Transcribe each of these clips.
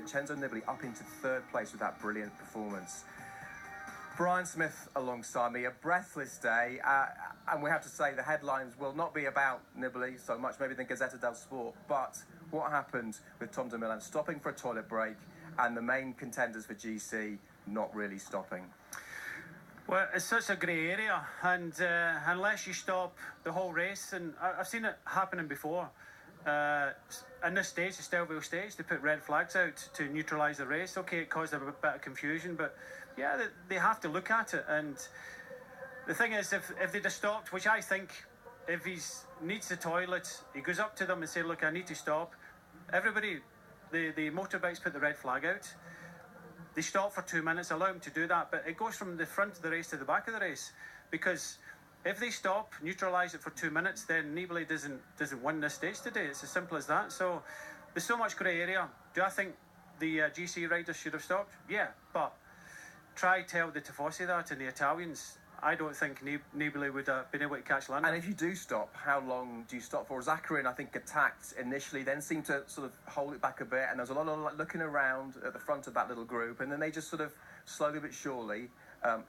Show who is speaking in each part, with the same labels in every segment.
Speaker 1: Vincenzo Nibali up into third place with that brilliant performance. Brian Smith alongside me, a breathless day, and we have to say the headlines will not be about Nibali so much, maybe than Gazzetta dello Sport, but what happened with Tom Dumoulin stopping for a toilet break and the main contenders for GC not really stopping.
Speaker 2: Well, it's such a grey area, and unless you stop the whole race, and I've seen it happening before, in this stage, the Stelvio stage, they put red flags out to neutralise the race. Okay, it caused a bit of confusion, but yeah, they have to look at it. And the thing is, if they'd have stopped, which I think, if he needs the toilet, he goes up to them and says, look, I need to stop. Everybody, the motorbikes put the red flag out. They stop for 2 minutes, allow them to do that, but it goes from the front of the race to the back of the race, because if they stop, neutralise it for 2 minutes, then Nibali doesn't win this stage today. It's as simple as that. So there's so much grey area. Do I think the GC riders should have stopped? Yeah, but try tell the Tifosi that and the Italians. I don't think Nibali would have been able to catch Lando.
Speaker 1: And if you do stop, how long do you stop for? Zakarin, I think, attacked initially, then seemed to sort of hold it back a bit, and there was a lot of looking around at the front of that little group, and then they just sort of slowly but surely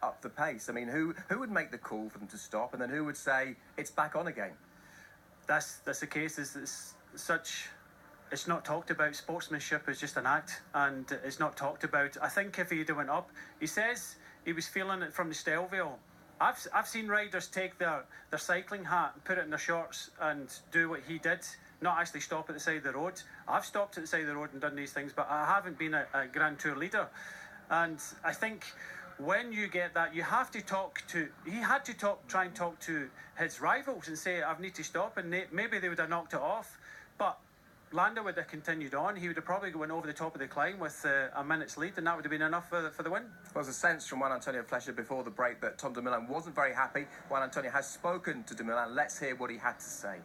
Speaker 1: up the pace. I mean, who would make the call for them to stop, and then who would say it's back on again?
Speaker 2: That's the case. It's not talked about. Sportsmanship is just an act, and it's not talked about. I think if he'd have went up, he says he was feeling it from the Stelvio. I've seen riders take their cycling hat and put it in their shorts and do what he did, not actually stop at the side of the road. I've stopped at the side of the road and done these things, but I haven't been a Grand Tour leader. And I think when you get that, you have to try and talk to his rivals and say, I need to stop, and maybe they would have knocked it off. But Lando would have continued on. He would have probably gone over the top of the climb with a minute's lead, and that would have been enough for the win.
Speaker 1: There was a sense from Juan Antonio Fleischer before the break that Tom Dumoulin wasn't very happy. Juan Antonio has spoken to Dumoulin. Let's hear what he had to say.